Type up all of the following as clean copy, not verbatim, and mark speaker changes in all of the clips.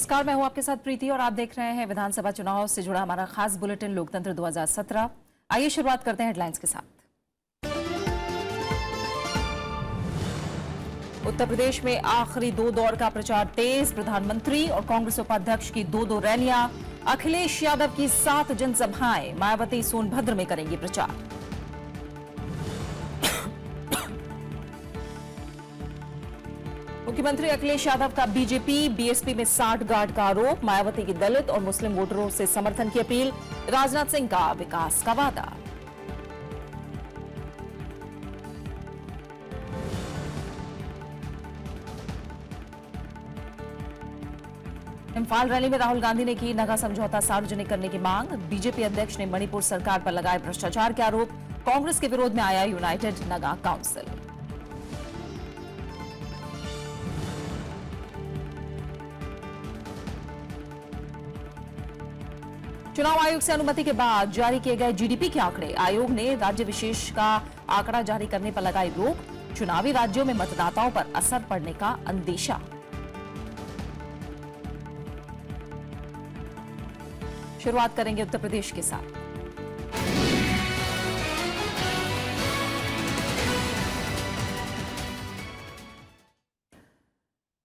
Speaker 1: नमस्कार, मैं हूं आपके साथ प्रीति और आप देख रहे हैं विधानसभा चुनाव से जुड़ा हमारा खास बुलेटिन लोकतंत्र 2017। आइए शुरुआत करते हैं हेडलाइंस के साथ। उत्तर प्रदेश में आखिरी दो दौर का प्रचार तेज। प्रधानमंत्री और कांग्रेस उपाध्यक्ष की दो रैलियां। अखिलेश यादव की 7 जनसभाएं। मायावती सोनभद्र में करेंगी प्रचार। मुख्यमंत्री अखिलेश यादव का बीजेपी बीएसपी में साठगांठ का आरोप। मायावती की दलित और मुस्लिम वोटरों से समर्थन की अपील। राजनाथ सिंह का विकास का वादा। इम्फाल रैली में राहुल गांधी ने की नगा समझौता सार्वजनिक करने की मांग। बीजेपी अध्यक्ष ने मणिपुर सरकार पर लगाए भ्रष्टाचार के आरोप। कांग्रेस के विरोध में आया यूनाइटेड नगा काउंसिल। चुनाव आयोग से अनुमति के बाद जारी किए गए जीडीपी के आंकड़े। आयोग ने राज्य विशेष का आंकड़ा जारी करने पर लगाई रोक। चुनावी राज्यों में मतदाताओं पर असर पड़ने का अंदेशा। शुरुआत करेंगे उत्तर प्रदेश के साथ।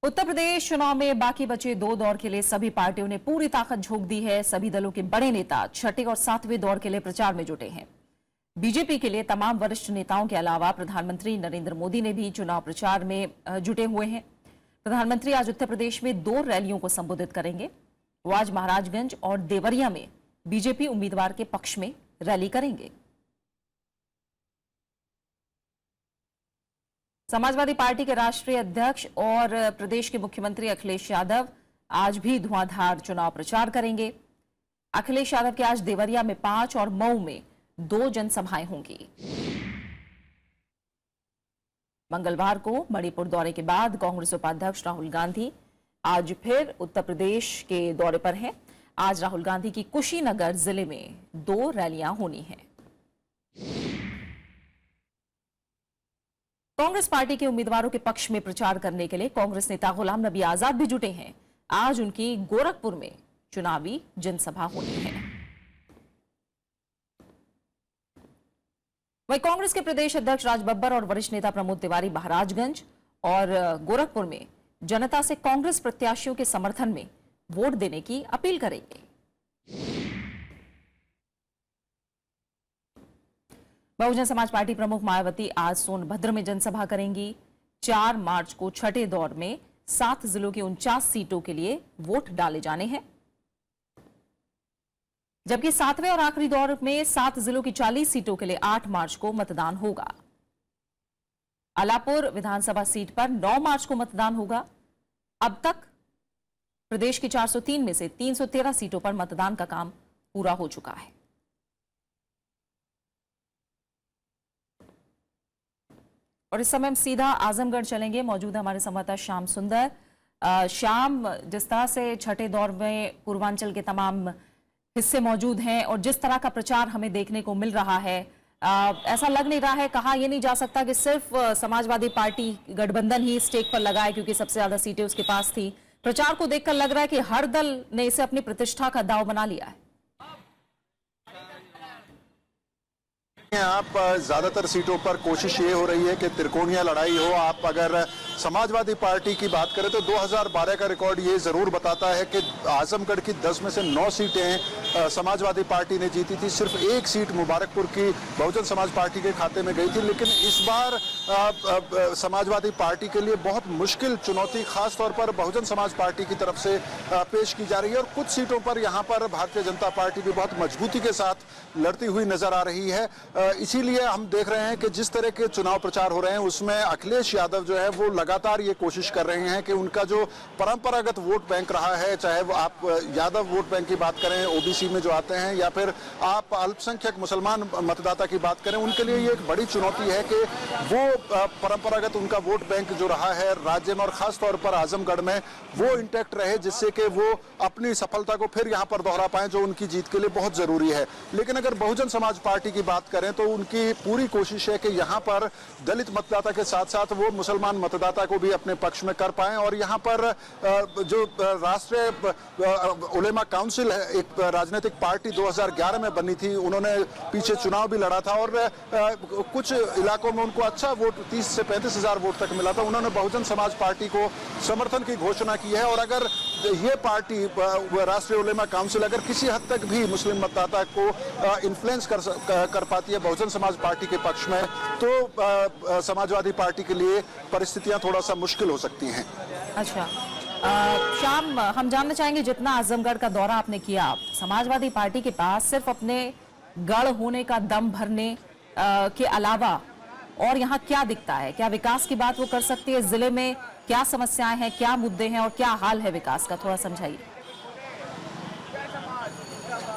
Speaker 1: उत्तर प्रदेश चुनाव में बाकी बचे दो दौर के लिए सभी पार्टियों ने पूरी ताकत झोंक दी है। सभी दलों के बड़े नेता छठे और 7वें दौर के लिए प्रचार में जुटे हैं। बीजेपी के लिए तमाम वरिष्ठ नेताओं के अलावा प्रधानमंत्री नरेंद्र मोदी ने भी चुनाव प्रचार में जुटे हुए हैं। प्रधानमंत्री आज उत्तर प्रदेश में 2 रैलियों को संबोधित करेंगे। वो आज महाराजगंज और देवरिया में बीजेपी उम्मीदवार के पक्ष में रैली करेंगे। समाजवादी पार्टी के राष्ट्रीय अध्यक्ष और प्रदेश के मुख्यमंत्री अखिलेश यादव आज भी धुआंधार चुनाव प्रचार करेंगे। अखिलेश यादव के आज देवरिया में 5 और मऊ में 2 जनसभाएं होंगी। मंगलवार को मणिपुर दौरे के बाद कांग्रेस उपाध्यक्ष राहुल गांधी आज फिर उत्तर प्रदेश के दौरे पर हैं। आज राहुल गांधी की कुशीनगर जिले में 2 रैलियां होनी हैं। कांग्रेस पार्टी के उम्मीदवारों के पक्ष में प्रचार करने के लिए कांग्रेस नेता गुलाम नबी आजाद भी जुटे हैं। आज उनकी गोरखपुर में चुनावी जनसभा होनी है। वहीं कांग्रेस के प्रदेश अध्यक्ष राज बब्बर और वरिष्ठ नेता प्रमोद तिवारी महाराजगंज और गोरखपुर में जनता से कांग्रेस प्रत्याशियों के समर्थन में वोट देने की अपील करेंगे। बहुजन समाज पार्टी प्रमुख मायावती आज सोनभद्र में जनसभा करेंगी। 4 मार्च को छठे दौर में 7 जिलों की 49 सीटों के लिए वोट डाले जाने हैं, जबकि 7वें और आखिरी दौर में 7 जिलों की 40 सीटों के लिए 8 मार्च को मतदान होगा। अलापुर विधानसभा सीट पर 9 मार्च को मतदान होगा। अब तक प्रदेश की 403 में से 313 सीटों पर मतदान का काम पूरा हो चुका है। और इस समय हम सीधा आजमगढ़ चलेंगे। मौजूद है हमारे संवाददाता श्याम सुंदर। श्याम, जिस तरह से छठे दौर में पूर्वांचल के तमाम हिस्से मौजूद हैं और जिस तरह का प्रचार हमें देखने को मिल रहा है, ऐसा लग नहीं रहा है, कहा यह नहीं जा सकता कि सिर्फ समाजवादी पार्टी गठबंधन ही स्टेक पर लगा है क्योंकि सबसे ज्यादा सीटें उसके पास थी। प्रचार को देखकर लग रहा है कि हर दल ने इसे अपनी प्रतिष्ठा का दांव बना लिया है।
Speaker 2: आप ज्यादातर सीटों पर कोशिश ये हो रही है कि त्रिकोणीय लड़ाई हो। आप अगर समाजवादी पार्टी की बात करें तो 2012 का रिकॉर्ड ये जरूर बताता है कि आजमगढ़ की 10 में से 9 सीटें समाजवादी पार्टी ने जीती थी। सिर्फ 1 सीट मुबारकपुर की बहुजन समाज पार्टी के खाते में गई थी। लेकिन इस बार समाजवादी पार्टी के लिए बहुत मुश्किल चुनौती खास तौर पर बहुजन समाज पार्टी की तरफ से पेश की जा रही है और कुछ सीटों पर यहाँ पर भारतीय जनता पार्टी भी बहुत मजबूती के साथ लड़ती हुई नजर आ रही है। इसीलिए हम देख रहे हैं कि जिस तरह के चुनाव प्रचार हो रहे हैं उसमें अखिलेश यादव जो है वो लगातार ये कोशिश कर रहे हैं कि उनका जो परंपरागत वोट बैंक रहा है, चाहे वो आप यादव वोट बैंक की बात करें ओबीसी में जो आते हैं या फिर आप अल्पसंख्यक मुसलमान मतदाता की बात करें, उनके लिए ये एक बड़ी चुनौती है कि वो परंपरागत उनका वोट बैंक जो रहा है राज्य में और खास तौर पर आजमगढ़ में वो इंटैक्ट रहे, जिससे कि वो अपनी सफलता को फिर यहाँ पर दोहरा पाएं जो उनकी जीत के लिए बहुत जरूरी है। लेकिन अगर बहुजन समाज पार्टी की बात करें तो उनकी पूरी कोशिश है कि यहाँ पर दलित मतदाता के साथ साथ वो मुसलमान मतदाता मतदाता को भी अपने पक्ष में कर पाएं। और यहाँ पर जो राष्ट्रीय उलेमा काउंसिल है, एक राजनीतिक पार्टी 2011 में बनी थी, उन्होंने पीछे चुनाव भी लड़ा था और कुछ इलाकों में उनको अच्छा वोट 30 से 35 हजार वोट तक मिला था। उन्होंने बहुजन समाज पार्टी को समर्थन की घोषणा की है। और अगर ये पार्टी राष्ट्रीय उलेमा काउंसिल अगर किसी हद तक भी मुस्लिम मतदाता को इन्फ्लुएंस कर पाती है बहुजन समाज पार्टी के पक्ष में, तो समाजवादी पार्टी के लिए परिस्थितियां थोड़ा सा मुश्किल हो सकती हैं।
Speaker 1: अच्छा श्याम, हम जानना चाहेंगे, जितना आजमगढ़ का दौरा आपने किया, समाजवादी पार्टी के पास सिर्फ अपने गढ़ होने का दम भरने के अलावा और यहाँ क्या दिखता है? क्या विकास की बात वो कर सकती है? जिले में क्या समस्याएं हैं, क्या मुद्दे हैं और क्या हाल है विकास का, थोड़ा समझाइए।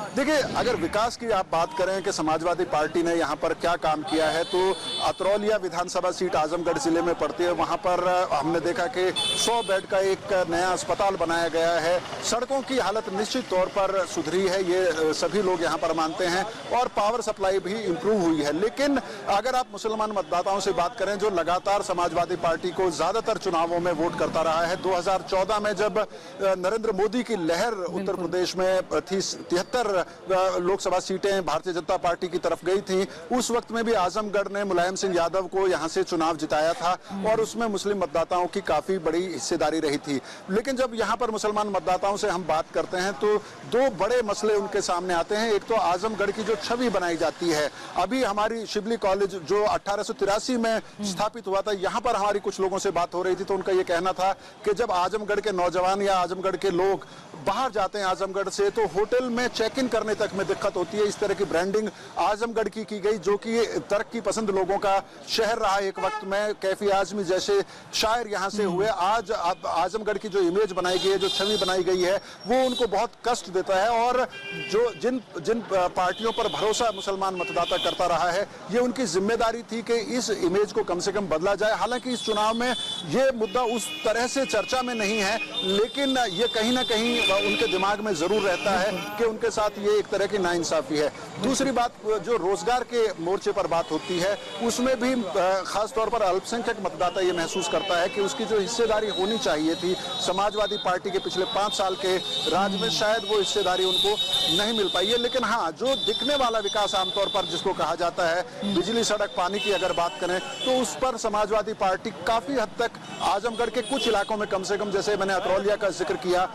Speaker 2: देखिए, अगर विकास की आप बात करें कि समाजवादी पार्टी ने यहाँ पर क्या काम किया है, तो अतरौलिया विधानसभा सीट आजमगढ़ जिले में पड़ती है। वहाँ पर हमने देखा कि 100 बेड का एक नया अस्पताल बनाया गया है। सड़कों की हालत निश्चित तौर पर सुधरी है, ये सभी लोग यहाँ पर मानते हैं, और पावर सप्लाई भी इम्प्रूव हुई है। लेकिन अगर आप मुसलमान मतदाताओं से बात करें, जो लगातार समाजवादी पार्टी को ज्यादातर चुनावों में वोट करता रहा है, 2014 में जब नरेंद्र मोदी की लहर उत्तर प्रदेश में थी, 73 लोकसभा सीटें भारतीय जनता पार्टी की तरफ गई थी, उस वक्त में भी आजमगढ़ ने मुलायम सिंह यादव को यहां से चुनाव जिताया था और उसमें मुस्लिम मतदाताओं की काफी बड़ी हिस्सेदारी रही थी। लेकिन जब यहां पर मुसलमान मतदाताओं से हम बात करते हैं तो दो बड़े मसले उनके सामने आते हैं। एक तो आजमगढ़ की जो छवि बनाई जाती है, अभी हमारी शिबली कॉलेज जो 1883 में स्थापित हुआ था, यहां पर हमारी कुछ लोगों से बात हो रही थी, तो उनका यह कहना था कि जब आजमगढ़ के नौजवान या आजमगढ़ के लोग बाहर जाते हैं आजमगढ़ से, तो होटल में चेक इन करने तक में दिक्कत होती है। इस तरह की ब्रांडिंग आजमगढ़ की गई, जो कि तरक्की पसंद लोगों का शहर रहा एक वक्त में। कैफी आजमी जैसे शायर यहां से हुए। आज आजमगढ़ की जो इमेज बनाई गई है, जो छवि बनाई गई है, वो उनको बहुत कष्ट देता है। और जो जिन पार्टियों पर भरोसा मुसलमान मतदाता करता रहा है, ये उनकी जिम्मेदारी थी कि इस इमेज को कम से कम बदला जाए। हालांकि इस चुनाव में ये मुद्दा उस तरह से चर्चा में नहीं है, लेकिन ये कहीं ना कहीं उनके दिमाग में जरूर रहता है कि उनके साथ ये एक तरह की नाइंसाफी है। दूसरी बात, जो रोजगार के मोर्चे पर बात होती है, उसमें भी खासतौर पर अल्पसंख्यक मतदाता ये महसूस करता है कि उसकी जो हिस्सेदारी होनी चाहिए थी समाजवादी पार्टी के पिछले 5 साल के राज में, शायद वो हिस्सेदारी उनको नहीं मिल पाई है। लेकिन हाँ, जो दिखने वाला विकास आमतौर पर जिसको कहा जाता है, बिजली, सड़क, पानी की अगर बात करें, तो उस पर समाजवादी पार्टी काफी हद तक आजमगढ़ के कुछ इलाकों में, कम से कम जैसे मैंने अतरौलिया का जिक्र किया,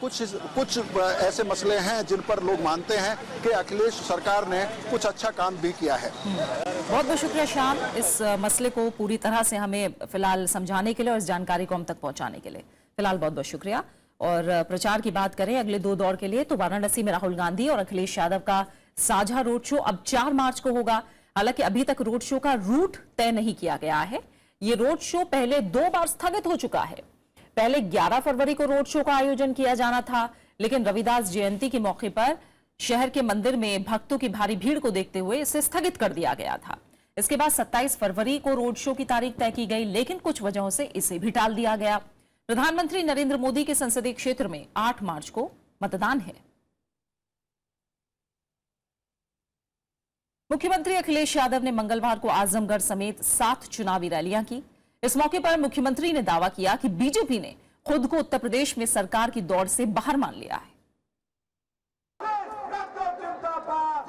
Speaker 2: कुछ ऐसे मसले हैं जिन पर लोग मानते हैं कि अखिलेश सरकार ने कुछ अच्छा काम भी किया है।
Speaker 1: बहुत बहुत शुक्रिया श्याम, इस मसले को पूरी तरह से हमें फिलहाल समझाने के लिए और इस जानकारी को हम तक पहुंचाने के लिए फिलहाल बहुत बहुत शुक्रिया। और प्रचार की बात करें अगले 2 दौर के लिए, तो वाराणसी में राहुल गांधी और अखिलेश यादव का साझा रोड शो अब 4 मार्च को होगा। हालांकि अभी तक रोड शो का रूट तय नहीं किया गया है। ये रोड शो पहले 2 बार स्थगित हो चुका है। पहले 11 फरवरी को रोड शो का आयोजन किया जाना था, लेकिन रविदास जयंती के मौके पर शहर के मंदिर में भक्तों की भारी भीड़ को देखते हुए इसे स्थगित कर दिया गया था। इसके बाद 27 फरवरी को रोड शो की तारीख तय की गई, लेकिन कुछ वजहों से इसे भी टाल दिया गया। प्रधानमंत्री नरेंद्र मोदी के संसदीय क्षेत्र में 8 मार्च को मतदान है। मुख्यमंत्री अखिलेश यादव ने मंगलवार को आजमगढ़ समेत 7 चुनावी रैलियां की। इस मौके पर मुख्यमंत्री ने दावा किया कि बीजेपी ने खुद को उत्तर प्रदेश में सरकार की दौड़ से बाहर मान लिया है।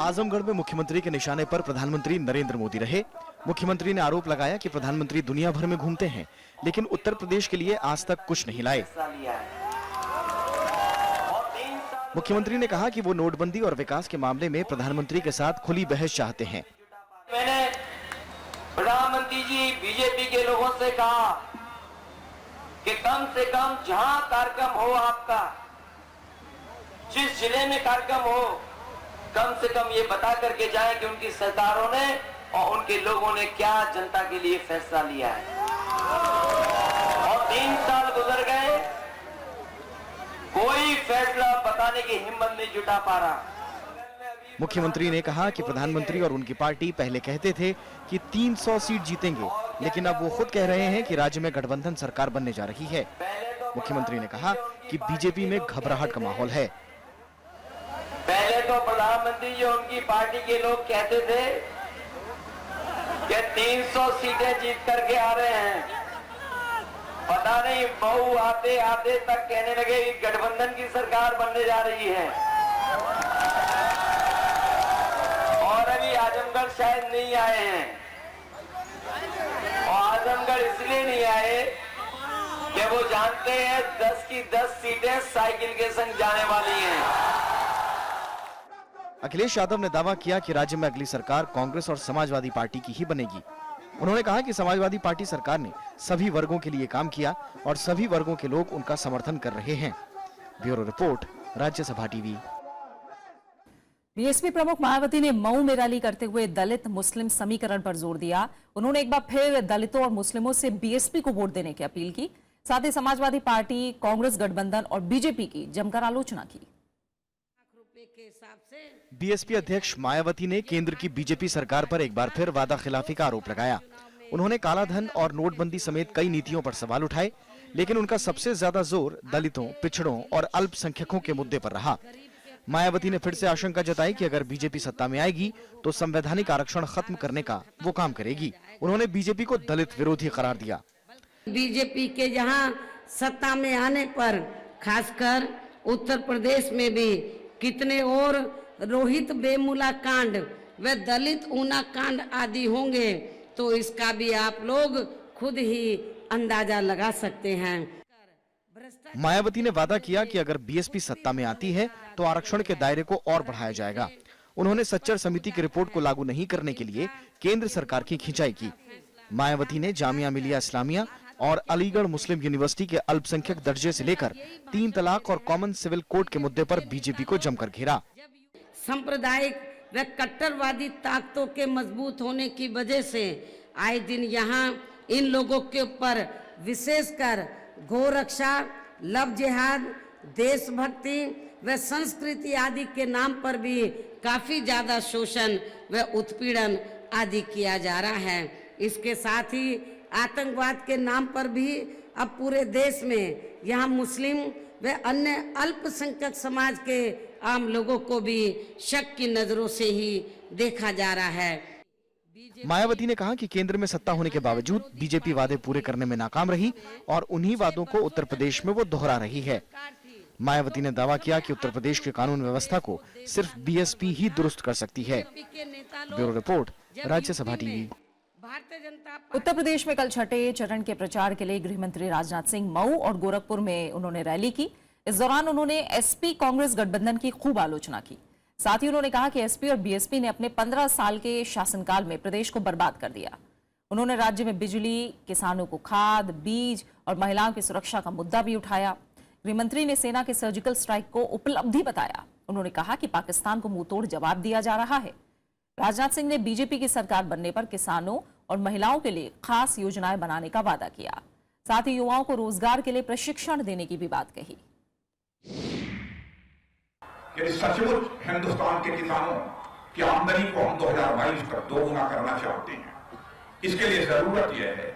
Speaker 3: आजमगढ़ में मुख्यमंत्री के निशाने पर प्रधानमंत्री नरेंद्र मोदी रहे। मुख्यमंत्री ने आरोप लगाया कि प्रधानमंत्री दुनिया भर में घूमते हैं, लेकिन उत्तर प्रदेश के लिए आज तक कुछ नहीं लाए। मुख्यमंत्री ने कहा कि वो नोटबंदी और विकास के मामले में प्रधानमंत्री के साथ खुली बहस चाहते हैं।
Speaker 4: मैंने प्रधानमंत्री जी, बीजेपी के लोगों से कहा कि कम से कम जहां कार्यक्रम हो आपका, जिस जिले में कार्यक्रम हो, कम से कम ये बता करके जाए कि उनकी सरकारों ने और उनके लोगों ने क्या जनता के लिए फैसला लिया है। और 3 साल गुजर गए, कोई फैसला बताने की हिम्मत नहीं जुटा पा रहा।
Speaker 3: मुख्यमंत्री ने कहा कि प्रधानमंत्री और उनकी पार्टी पहले कहते थे कि 300 सीट जीतेंगे, लेकिन अब वो खुद कह रहे हैं कि राज्य में गठबंधन सरकार बनने जा रही है। मुख्यमंत्री ने कहा कि बीजेपी में घबराहट का माहौल है।
Speaker 4: पहले तो प्रधानमंत्री जी, उनकी पार्टी के लोग कहते थे कि 300 सीटें जीत करके आ रहे हैं, पता नहीं बहू आते आते तक कहने लगे कि गठबंधन की सरकार बनने जा रही है, और अभी आजमगढ़ शायद नहीं आए हैं। और आजमगढ़ इसलिए नहीं आए कि वो जानते हैं 10 की 10 सीटें साइकिल के संग जाने वाली हैं।
Speaker 3: अखिलेश यादव ने दावा किया कि राज्य में अगली सरकार कांग्रेस और समाजवादी पार्टी की ही बनेगी। उन्होंने कहा कि समाजवादी पार्टी सरकार ने सभी वर्गों के लिए काम किया और सभी वर्गों के लोग उनका समर्थन कर रहे हैं। Bureau report, Rajya Sabha TV.
Speaker 1: BSP प्रमुख मायावती ने मऊ में रैली करते हुए दलित मुस्लिम समीकरण पर जोर दिया। उन्होंने एक बार फिर दलितों और मुस्लिमों से बीएसपी को वोट देने की अपील की। साथ ही समाजवादी पार्टी, कांग्रेस गठबंधन और बीजेपी की जमकर आलोचना की।
Speaker 3: बीएसपी अध्यक्ष मायावती ने केंद्र की बीजेपी सरकार पर एक बार फिर वादा खिलाफी का आरोप लगाया। उन्होंने कालाधन और नोटबंदी समेत कई नीतियों पर सवाल उठाए, लेकिन उनका सबसे ज्यादा जोर दलितों, पिछड़ों और अल्पसंख्यकों के मुद्दे पर रहा। मायावती ने फिर से आशंका जताई कि अगर बीजेपी सत्ता में आएगी तो संवैधानिक आरक्षण खत्म करने का वो काम करेगी। उन्होंने बीजेपी को दलित विरोधी करार दिया।
Speaker 5: बीजेपी के यहाँ सत्ता में आने पर खासकर उत्तर प्रदेश में भी कितने और रोहित बेमुला कांड व दलित ऊना कांड आदि होंगे, तो इसका भी आप लोग खुद ही अंदाजा लगा सकते हैं।
Speaker 3: मायावती ने वादा किया कि अगर बीएसपी सत्ता में आती है तो आरक्षण के दायरे को और बढ़ाया जाएगा। उन्होंने सच्चर समिति की रिपोर्ट को लागू नहीं करने के लिए केंद्र सरकार की खिंचाई की। मायावती ने जामिया मिलिया इस्लामिया और अलीगढ़ मुस्लिम यूनिवर्सिटी के अल्पसंख्यक दर्जे से लेकर 3 तलाक और कॉमन सिविल कोड के मुद्दे पर बीजेपी को जमकर घेरा।
Speaker 5: सांप्रदायिक व कट्टरवादी ताकतों के मजबूत होने की वजह से आए दिन यहाँ इन लोगों के ऊपर विशेषकर गौरक्षा, लव जिहाद, देशभक्ति व संस्कृति आदि के नाम पर भी काफी ज्यादा शोषण व उत्पीड़न आदि किया जा रहा है। इसके साथ ही आतंकवाद के नाम पर भी अब पूरे देश में यहाँ मुस्लिम व अन्य अल्पसंख्यक समाज के आम लोगों को भी शक की नजरों से ही देखा जा रहा है।
Speaker 3: मायावती ने कहा कि केंद्र में सत्ता होने के बावजूद बीजेपी वादे पूरे करने में नाकाम रही और उन्हीं वादों को उत्तर प्रदेश में वो दोहरा रही है। मायावती ने दावा किया कि उत्तर प्रदेश की कानून व्यवस्था को सिर्फ बीएसपी ही दुरुस्त कर सकती है। Bureau report, Rajya Sabha TV.
Speaker 1: Uttar Pradesh में कल छठे चरण के प्रचार के लिए गृह मंत्री राजनाथ सिंह मऊ और गोरखपुर में उन्होंने रैली की। इस दौरान उन्होंने एसपी कांग्रेस गठबंधन की खूब आलोचना की। साथ ही उन्होंने कहा कि एसपी और बीएसपी ने अपने 15 साल के शासनकाल में प्रदेश को बर्बाद कर दिया। उन्होंने राज्य में बिजली, किसानों को खाद, बीज और महिलाओं की सुरक्षा का मुद्दा भी उठाया। गृहमंत्री ने सेना के सर्जिकल स्ट्राइक को उपलब्धि बताया। उन्होंने कहा कि पाकिस्तान को मुंहतोड़ जवाब दिया जा रहा है। राजनाथ सिंह ने बीजेपी की सरकार बनने पर किसानों और महिलाओं के लिए खास योजनाएं बनाने का वादा किया। साथ ही युवाओं को रोजगार के लिए प्रशिक्षण देने की भी बात कही।
Speaker 6: यदि सचमुच हिंदुस्तान के किसानों की आमदनी को हम 2022 तक दोगुना करना चाहते हैं, इसके लिए जरूरत यह है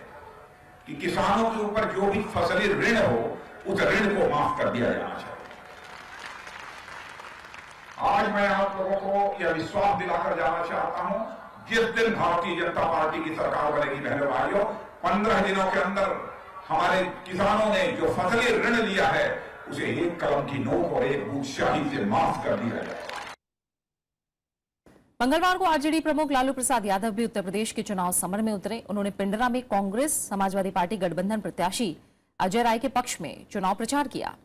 Speaker 6: कि किसानों के ऊपर जो भी फसली ऋण हो उस ऋण को माफ कर दिया जाना चाहिए। आज मैं आप लोगों को यह विश्वास दिलाकर जाना चाहता हूं, जिस दिन भारतीय जनता पार्टी की सरकार बनेगी, बहनों भाइयों, 15 दिनों के अंदर हमारे किसानों ने जो फसली ऋण लिया है उसे एक कलम की नोक और एक बूंद स्याही से माफ कर दिया जाए।
Speaker 1: मंगलवार को आरजेडी प्रमुख लालू प्रसाद यादव भी उत्तर प्रदेश के चुनाव समर में उतरे। उन्होंने पिंडरा में कांग्रेस समाजवादी पार्टी गठबंधन प्रत्याशी अजय राय के पक्ष में चुनाव प्रचार किया।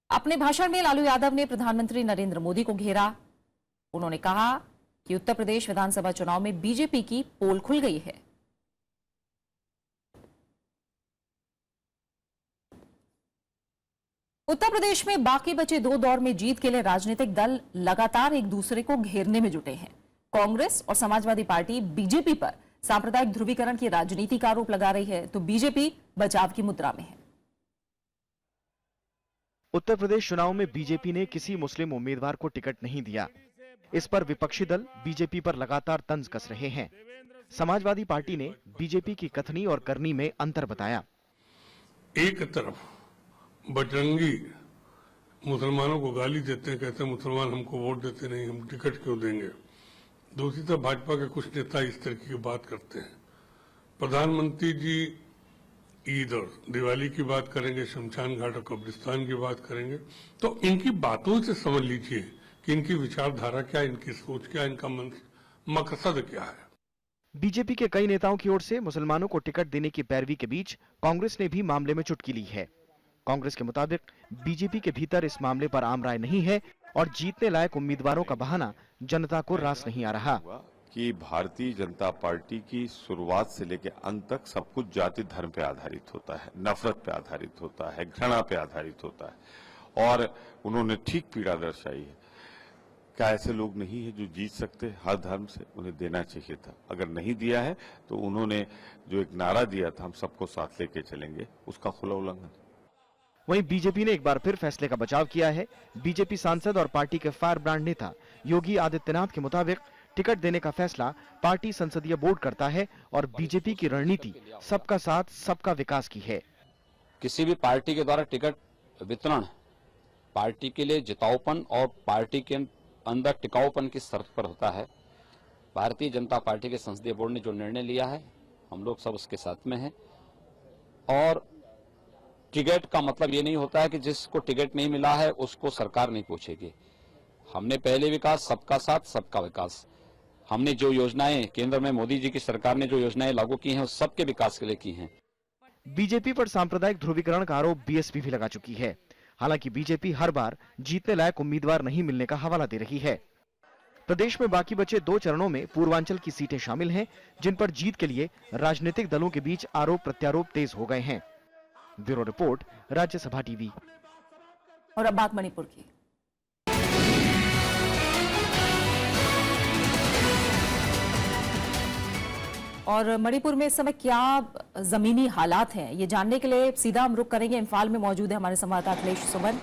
Speaker 1: अपने भाषण में लालू यादव ने प्रधानमंत्री नरेंद्र मोदी को घेरा। उन्होंने कहा कि उत्तर प्रदेश विधानसभा चुनाव में बीजेपी की पोल खुल गई है। उत्तर प्रदेश में बाकी बचे 2 दौर में जीत के लिए राजनीतिक दल लगातार एक दूसरे को घेरने में जुटे हैं। कांग्रेस और समाजवादी पार्टी बीजेपी पर सांप्रदायिक ध्रुवीकरण की राजनीति का आरोप लगा रही है, तो बीजेपी बचाव की मुद्रा में है।
Speaker 3: उत्तर प्रदेश चुनाव में बीजेपी ने किसी मुस्लिम उम्मीदवार को टिकट नहीं दिया। इस पर विपक्षी दल बीजेपी पर लगातार तंज कस रहे हैं। समाजवादी पार्टी ने बीजेपी की कथनी और करनी में अंतर बताया।
Speaker 7: एक तरफ बजरंगी मुसलमानों को गाली देते हैं, कहते हैं मुसलमान हमको वोट देते नहीं, हम टिकट क्यों देंगे। दूसरी तरफ भाजपा के कुछ नेता इस तरह की बात करते हैं। प्रधानमंत्री जी ईद और दिवाली की बात करेंगे, शमशान घाट और कब्रिस्तान की बात करेंगे, तो इनकी बातों से समझ लीजिए कि इनकी विचारधारा क्या, इनकी सोच क्या, इनका मकसद क्या है।
Speaker 3: बीजेपी के कई नेताओं की ओर से मुसलमानों को टिकट देने की पैरवी के बीच कांग्रेस ने भी मामले में चुटकी ली है। कांग्रेस के मुताबिक बीजेपी के भीतर इस मामले पर आम राय नहीं है और जीतने लायक उम्मीदवारों का बहाना जनता को रास नहीं आ रहा।
Speaker 8: कि भारतीय जनता पार्टी की शुरुआत से लेकर अंत तक सब कुछ जाति धर्म पे आधारित होता है, नफरत पे आधारित होता है, घृणा पे आधारित होता है, और उन्होंने ठीक पीड़ा दर्शाई है। क्या ऐसे लोग नहीं है जो जीत सकते हर धर्म से? उन्हें देना चाहिए था। अगर नहीं दिया है तो उन्होंने जो एक नारा दिया था, हम सबको साथ लेके चलेंगे, उसका खुला उल्लंघन।
Speaker 3: वहीं बीजेपी ने एक बार फिर फैसले का बचाव किया है। बीजेपी सांसद और पार्टी के फायर ब्रांड नेता योगी आदित्यनाथ के मुताबिक टिकट देने का फैसला पार्टी संसदीय बोर्ड करता है और बीजेपी की रणनीति सबका साथ सबका विकास की है।
Speaker 9: किसी भी पार्टी के द्वारा टिकट वितरण पार्टी के लिए जिताऊपन और पार्टी के अंदर टिकाऊपन की शर्त पर होता है। भारतीय जनता पार्टी के संसदीय बोर्ड ने जो निर्णय लिया है, हम लोग सब उसके साथ में हैं। और टिकट का मतलब ये नहीं होता है कि जिसको टिकट नहीं मिला है उसको सरकार नहीं पूछेगी। हमने पहले विकास, सबका साथ सबका विकास, हमने जो योजनाएं केंद्र में मोदी जी की सरकार ने जो योजनाएं लागू की हैं, उस सबके विकास के लिए की हैं।
Speaker 3: बीजेपी पर सांप्रदायिक ध्रुवीकरण का आरोप बीएसपी भी लगा चुकी है। हालांकि बीजेपी हर बार जीतने लायक उम्मीदवार नहीं मिलने का हवाला दे रही है। प्रदेश में बाकी बचे 2 चरणों में पूर्वांचल की सीटें शामिल हैं, जिन पर जीत के लिए राजनीतिक दलों के बीच आरोप प्रत्यारोप तेज हो गए हैं। Bureau report, Rajya Sabha TV.
Speaker 1: और अब बात मणिपुर की। और मणिपुर में इस समय क्या जमीनी हालात हैं, ये जानने के लिए सीधा हम रुक करेंगे। इम्फाल में मौजूद है हमारे संवाददाता अखिलेश सुमन।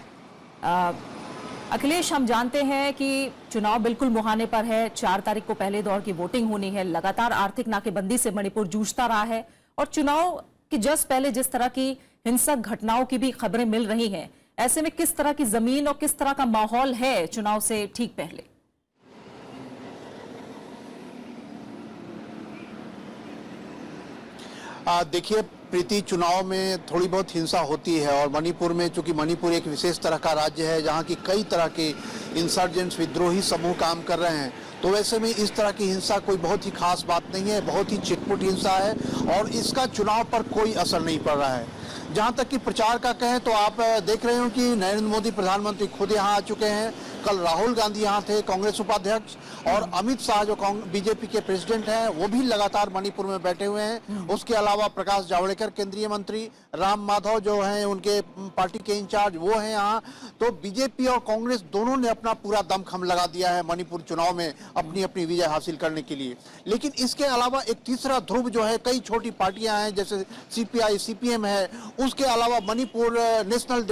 Speaker 1: अखिलेश, हम जानते हैं कि चुनाव बिल्कुल मुहाने पर है। 4 तारीख को पहले दौर की वोटिंग होनी है। लगातार आर्थिक नाकेबंदी से मणिपुर जूझता रहा है और चुनाव के जस्ट पहले जिस तरह की हिंसक घटनाओं की भी खबरें मिल रही हैं, ऐसे में किस तरह की जमीन और किस तरह का माहौल है चुनाव से ठीक पहले?
Speaker 2: देखिए प्रीति, चुनाव में थोड़ी बहुत हिंसा होती है और मणिपुर में, चूंकि मणिपुर एक विशेष तरह का राज्य है जहां की कई तरह के इंसर्जेंट्स, विद्रोही समूह काम कर रहे हैं, तो वैसे में इस तरह की हिंसा कोई बहुत ही खास बात नहीं है। बहुत ही चिटपुट हिंसा है और इसका चुनाव पर कोई असर नहीं पड़ रहा है। जहां तक कि प्रचार का कहें तो आप देख रहे हो कि नरेंद्र मोदी प्रधानमंत्री खुद यहां आ चुके हैं। कल राहुल गांधी यहां थे, कांग्रेस उपाध्यक्ष, और अमित शाह जो बीजेपी के प्रेसिडेंट हैं वो भी लगातार मणिपुर में बैठे हुए हैं। उसके अलावा प्रकाश जावड़ेकर केंद्रीय मंत्री, राम माधव जो हैं उनके पार्टी के इंचार्ज, वो हैं यहाँ। तो बीजेपी और कांग्रेस दोनों ने अपना पूरा दमखम लगा दिया है मणिपुर चुनाव में अपनी अपनी विजय हासिल करने के लिए। लेकिन इसके अलावा एक तीसरा ध्रुव जो है, कई छोटी पार्टियां हैं जैसे सीपीआई, सीपीएम है, उसके अलावा मणिपुर नेशनल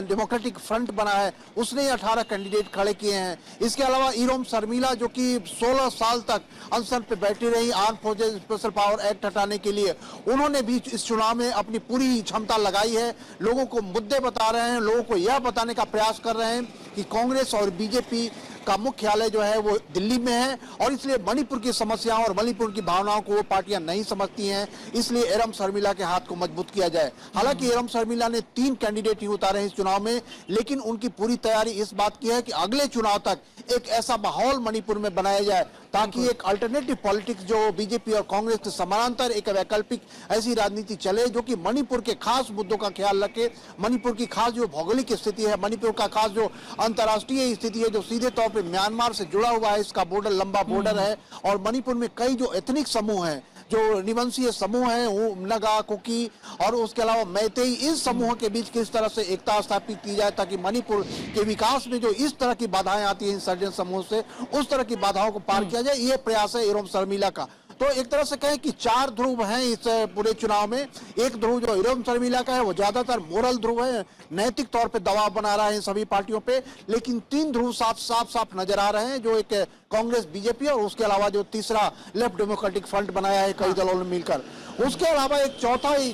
Speaker 2: डेमोक्रेटिक फ्रंट बना है, उसने 18 कैंडिडेट खड़े किए हैं। इसके अलावा इरोम शर्मिला जो कि 16 साल तक अनशन पे बैठी रही arm forces special power act हटाने के लिए, उन्होंने भी इस चुनाव में अपनी पूरी क्षमता लगाई है। लोगों को मुद्दे बता रहे हैं, लोगों को यह बताने का प्रयास कर रहे हैं कि कांग्रेस और बीजेपी का मुख्यालय जो है वो दिल्ली में है और इसलिए मणिपुर की समस्याओं और मणिपुर की भावनाओं को वो पार्टियां नहीं समझती हैं। इसलिए इरोम शर्मिला के हाथ को मजबूत किया जाए। हालांकि इरोम शर्मिला ने 3 कैंडिडेट ही उतारे हैं इस चुनाव में, लेकिन उनकी पूरी तैयारी इस बात की है कि अगले चुनाव तक एक ऐसा माहौल मणिपुर में बनाया जाए ताकि एक अल्टरनेटिव पॉलिटिक्स जो बीजेपी और कांग्रेस के समानांतर एक वैकल्पिक ऐसी राजनीति चले जो कि मणिपुर के खास मुद्दों का ख्याल रखे। मणिपुर की खास जो भौगोलिक स्थिति है, मणिपुर का खास जो अंतर्राष्ट्रीय स्थिति है जो सीधे तौर पे म्यांमार से जुड़ा हुआ है, इसका बॉर्डर लंबा बॉर्डर है और मणिपुर में कई जो एथनिक समूह हैं, जो निवंशीय समूह हैं, वो नगा, कुकी और उसके अलावा मैतेई, इस समूह के बीच किस तरह से एकता स्थापित की जाए ताकि मणिपुर के विकास में जो इस तरह की बाधाएं आती हैं इंसर्जेंट समूह से, उस तरह की बाधाओं को पार किया जाए, ये प्रयास है इरोम शर्मिला का। तो एक तरह से कहें कि 4 ध्रुव हैं इस पूरे चुनाव में। एक ध्रुव जो इरोम शर्मिला का है वो ज्यादातर मोरल ध्रुव है, नैतिक तौर पे दबाव बना रहा है इन सभी पार्टियों पे। लेकिन 3 ध्रुव साफ नजर आ रहे हैं, जो एक कांग्रेस, बीजेपी और उसके अलावा जो तीसरा लेफ्ट डेमोक्रेटिक फ्रंट बनाया है कई दलों ने मिलकर। उसके अलावा एक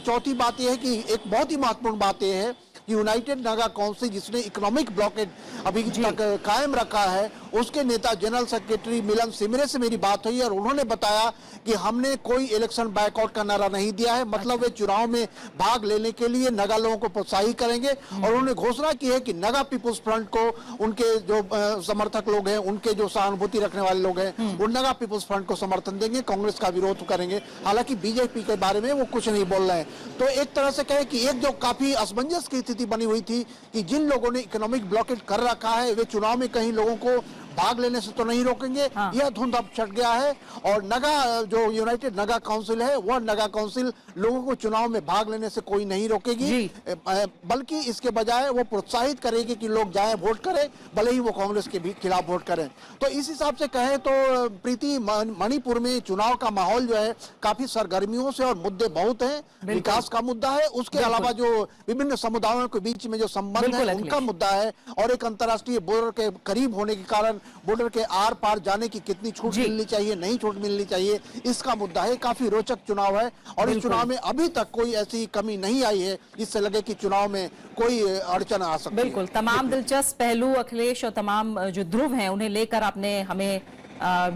Speaker 2: चौथी बात यह है कि एक बहुत ही महत्वपूर्ण बात यह है
Speaker 10: कि यूनाइटेड नागा काउंसिल जिसने इकोनॉमिक ब्लॉकेज अभी तक कायम रखा है, उसके नेता जनरल सेक्रेटरी मिलन सिमरे से मेरी बात हुई और उन्होंने बताया कि हमने कोई इलेक्शन बायकॉट का नारा नहीं दिया है, मतलब वे चुनाव में भाग लेने के लिए नगा लोगों को प्रोत्साहित करेंगे। और उन्होंने घोषणा की है कि नगा पीपुल्स फ्रंट को उनके जो समर्थक लोग हैं, उनके जो सहानुभूति रखने वाले लोग हैं, वो नगा पीपुल्स फ्रंट को समर्थन देंगे, कांग्रेस का विरोध करेंगे। हालांकि बीजेपी के बारे में वो कुछ नहीं बोल रहे हैं। तो एक तरह से कहे कि एक जो काफी असमंजस की स्थिति बनी हुई थी कि जिन लोगों ने इकोनॉमिक ब्लॉकेज कर रखा है वे चुनाव में कहीं लोगों को भाग लेने से तो नहीं रोकेंगे, यह धुंध अब छट गया है। और नगा जो यूनाइटेड नगा काउंसिल है, वह नगा काउंसिल लोगों को चुनाव में भाग लेने से कोई नहीं रोकेगी, बल्कि इसके बजाय वो प्रोत्साहित करेगी कि लोग जाएं वोट करें, भले ही वो कांग्रेस के भी खिलाफ वोट करें। तो इस हिसाब से कहें तो प्रीति, मणिपुर में चुनाव का माहौल जो है काफी सरगर्मियों से और मुद्दे बहुत हैं। विकास का मुद्दा है, उसके अलावा जो विभिन्न समुदायों के बीच में जो संबंध है उनका मुद्दा है, और एक अंतर्राष्ट्रीय बॉर्डर के करीब होने के कारण बॉर्डर के आर पार जाने की कितनी छूट मिलनी चाहिए, नहीं छूट मिलनी चाहिए, इसका मुद्दा है। काफी रोचक चुनाव है और इस चुनाव में अभी तक कोई ऐसी कमी नहीं आई है जिससे लगे कि चुनाव में कोई अड़चन आ सकती है।
Speaker 1: बिल्कुल, तमाम दिलचस्प पहलू अखिलेश और तमाम जो ध्रुव हैं उन्हें लेकर आपने हमें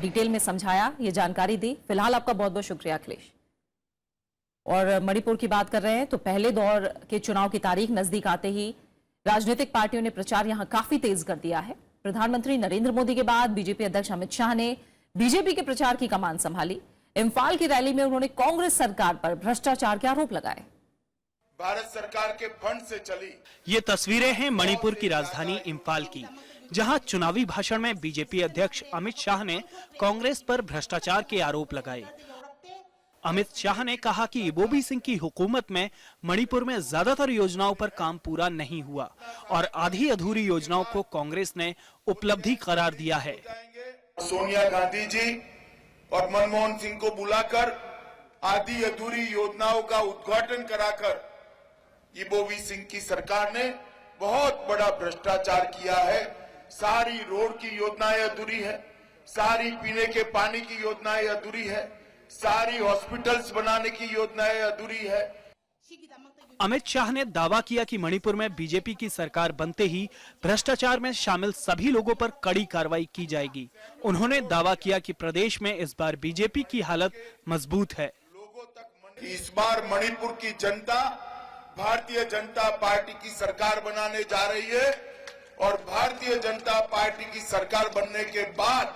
Speaker 1: डिटेल में समझाया, ये जानकारी दी। फिलहाल आपका बहुत बहुत शुक्रिया अखिलेश। और मणिपुर की बात कर रहे हैं तो पहले दौर के चुनाव की तारीख नजदीक आते ही राजनीतिक पार्टियों ने प्रचार यहां काफी तेज कर दिया है। प्रधानमंत्री नरेंद्र मोदी के बाद बीजेपी अध्यक्ष अमित शाह ने बीजेपी के प्रचार की कमान संभाली। इम्फाल की रैली में उन्होंने कांग्रेस सरकार पर भ्रष्टाचार के आरोप लगाए।
Speaker 11: भारत सरकार के फंड से चली
Speaker 12: ये तस्वीरें हैं मणिपुर की राजधानी इम्फाल की, जहां चुनावी भाषण में बीजेपी अध्यक्ष अमित शाह ने कांग्रेस पर भ्रष्टाचार के आरोप लगाए। अमित शाह ने कहा कि इबोबी सिंह की हुकूमत में मणिपुर में ज्यादातर योजनाओं पर काम पूरा नहीं हुआ और आधी अधूरी योजनाओं को कांग्रेस ने उपलब्धि करार दिया है।
Speaker 11: सोनिया गांधी जी और मनमोहन सिंह को बुलाकर आधी अधूरी योजनाओं का उद्घाटन कराकर इबोबी सिंह की सरकार ने बहुत बड़ा भ्रष्टाचार किया है। सारी रोड की योजनाएं अधूरी है, सारी पीने के पानी की योजनाएं अधूरी है, सारी हॉस्पिटल्स बनाने की योजनाएं अधूरी है।
Speaker 12: अमित शाह ने दावा किया कि मणिपुर में बीजेपी की सरकार बनते ही भ्रष्टाचार में शामिल सभी लोगों पर कड़ी कार्रवाई की जाएगी। उन्होंने दावा किया कि प्रदेश में इस बार बीजेपी की हालत मजबूत है।
Speaker 11: इस बार मणिपुर की जनता भारतीय जनता पार्टी की सरकार बनाने जा रही है और भारतीय जनता पार्टी की सरकार बनने के बाद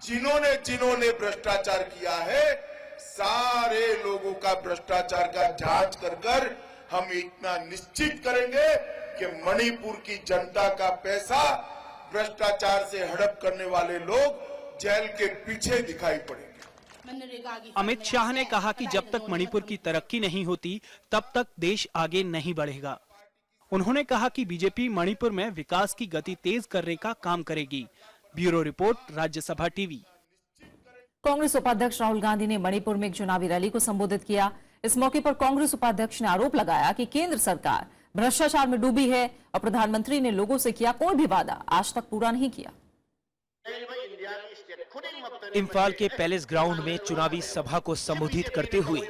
Speaker 11: जिन्होंने भ्रष्टाचार किया है, सारे लोगों का भ्रष्टाचार का जांच कर हम इतना निश्चित करेंगे कि मणिपुर की जनता का पैसा भ्रष्टाचार से हड़प करने वाले लोग जेल के पीछे दिखाई पड़ेंगे।
Speaker 12: अमित शाह ने कहा कि जब तक मणिपुर की तरक्की नहीं होती तब तक देश आगे नहीं बढ़ेगा। उन्होंने कहा कि बीजेपी मणिपुर में विकास की गति तेज करने का काम करेगी। Bureau report, Rajya Sabha TV.
Speaker 1: Congress उपाध्यक्ष राहुल गांधी ने मणिपुर में एक चुनावी रैली को संबोधित किया। इस मौके पर कांग्रेस उपाध्यक्ष ने आरोप लगाया कि केंद्र सरकार भ्रष्टाचार में डूबी है और प्रधानमंत्री ने लोगों से किया कोई भी वादा आज तक पूरा नहीं किया।
Speaker 13: इम्फाल के पैलेस ग्राउंड में चुनावी सभा को संबोधित करते हुए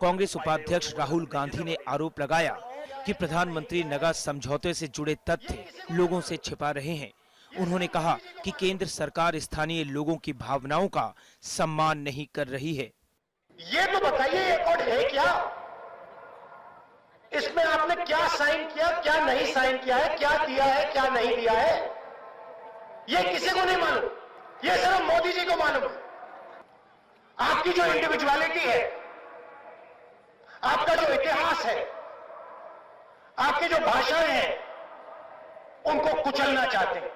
Speaker 13: कांग्रेस उपाध्यक्ष राहुल गांधी ने आरोप लगाया कि प्रधानमंत्री नगा समझौते से जुड़े तथ्य लोगों से छिपा रहे हैं। उन्होंने कहा कि केंद्र सरकार स्थानीय लोगों की भावनाओं का सम्मान नहीं कर रही है।
Speaker 14: ये तो बताइए, ये कोड है क्या? इसमें आपने क्या साइन किया, क्या नहीं साइन किया है, क्या दिया है, क्या नहीं दिया है, ये किसी को नहीं मालूम। ये सिर्फ मोदी जी को मालूम है। आपकी जो इंडिविजुअलिटी है, आपका जो इतिहास है, आपकी जो भाषाएं हैं, उनको कुचलना चाहते हैं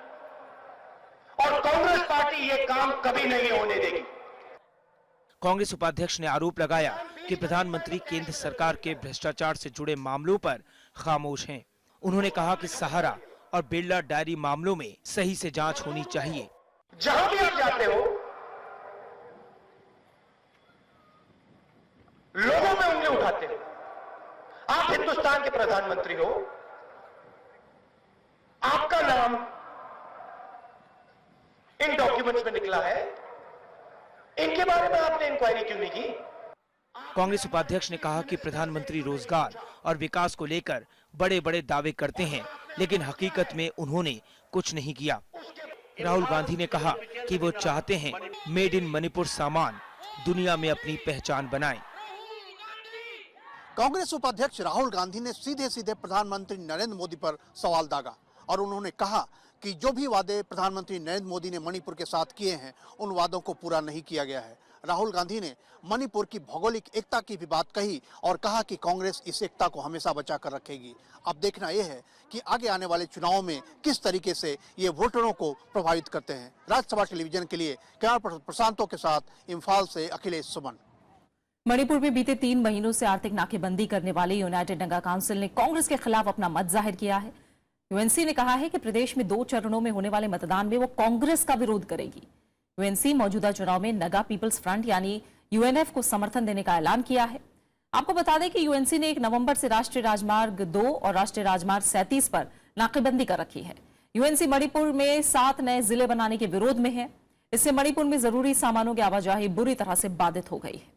Speaker 14: और कांग्रेस पार्टी ये काम कभी नहीं होने देगी।
Speaker 13: कांग्रेस उपाध्यक्ष ने आरोप लगाया कि प्रधानमंत्री केंद्र सरकार के भ्रष्टाचार से जुड़े मामलों पर खामोश हैं। उन्होंने कहा कि सहारा और बिरला डायरी मामलों में सही से जांच होनी चाहिए।
Speaker 14: जहां भी आप जाते हो, लोगों में उंगली उठाते हो। आप हिंदुस्तान के प्रधानमंत्री हो, आपका नाम इन डॉक्यूमेंट्स में निकला है, इनके बारे में आपने इंक्वायरी क्यों नहीं की?
Speaker 13: कांग्रेस उपाध्यक्ष ने कहा कि प्रधानमंत्री रोजगार और विकास को लेकर बड़े बड़े दावे करते हैं, लेकिन हकीकत में उन्होंने कुछ नहीं किया। राहुल गांधी ने कहा कि वो चाहते हैं मेड इन मणिपुर सामान दुनिया में अपनी पहचान बनाए।
Speaker 10: कांग्रेस उपाध्यक्ष राहुल गांधी ने सीधे सीधे प्रधानमंत्री नरेंद्र मोदी पर सवाल दागा और उन्होंने कहा कि जो भी वादे प्रधानमंत्री नरेंद्र मोदी ने मणिपुर के साथ किए हैं, उन वादों को पूरा नहीं किया गया है। राहुल गांधी ने मणिपुर की भौगोलिक एकता की भी बात कही और कहा कि कांग्रेस इस एकता को हमेशा बचा कर रखेगी। अब देखना यह है कि आगे आने वाले चुनावों में किस तरीके से ये वोटरों को प्रभावित करते हैं। राज्यसभा टेलीविजन के लिए कैमरा प्रशांतों के साथ इम्फाल से अखिलेश सुमन।
Speaker 1: मणिपुर में बीते 3 महीनों से आर्थिक नाकेबंदी करने वाली यूनाइटेड नगा काउंसिल ने कांग्रेस के खिलाफ अपना मत जाहिर किया है। यूएनसी ने कहा है कि प्रदेश में 2 चरणों में होने वाले मतदान में वो कांग्रेस का विरोध करेगी। यूएनसी मौजूदा चुनाव में नगा पीपल्स फ्रंट यानी यूएनएफ को समर्थन देने का ऐलान किया है। आपको बता दें कि यूएनसी ने 1 नवंबर से राष्ट्रीय राजमार्ग 2 और राष्ट्रीय राजमार्ग 37 पर नाकेबंदी कर रखी है। यूएनसी मणिपुर में 7 नए जिले बनाने के विरोध में है। इससे मणिपुर में जरूरी सामानों की आवाजाही बुरी तरह से बाधित हो गई है।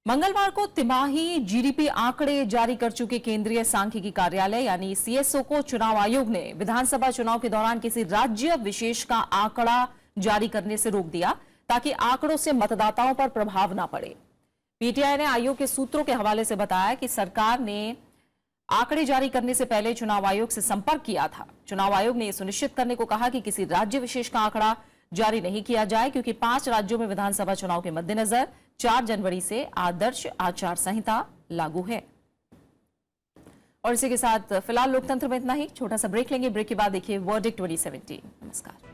Speaker 1: मंगलवार को तिमाही जीडीपी आंकड़े जारी कर चुके केंद्रीय सांख्यिकी कार्यालय यानी सीएसओ को चुनाव आयोग ने विधानसभा चुनाव के दौरान किसी राज्य विशेष का आंकड़ा जारी करने से रोक दिया ताकि आंकड़ों से मतदाताओं पर प्रभाव न पड़े। पीटीआई ने आयोग के सूत्रों के हवाले से बताया कि सरकार ने आंकड़े जारी करने से पहले चुनाव आयोग से संपर्क किया था। चुनाव आयोग ने यह सुनिश्चित करने को कहा कि किसी राज्य विशेष का आंकड़ा जारी नहीं किया जाए, क्योंकि 5 राज्यों में विधानसभा चुनाव के मद्देनजर 4 जनवरी से आदर्श आचार संहिता लागू है। और इसी के साथ फिलहाल लोकतंत्र में इतना ही। छोटा सा ब्रेक लेंगे। ब्रेक के बाद देखिए वर्डिक्ट 2017। नमस्कार।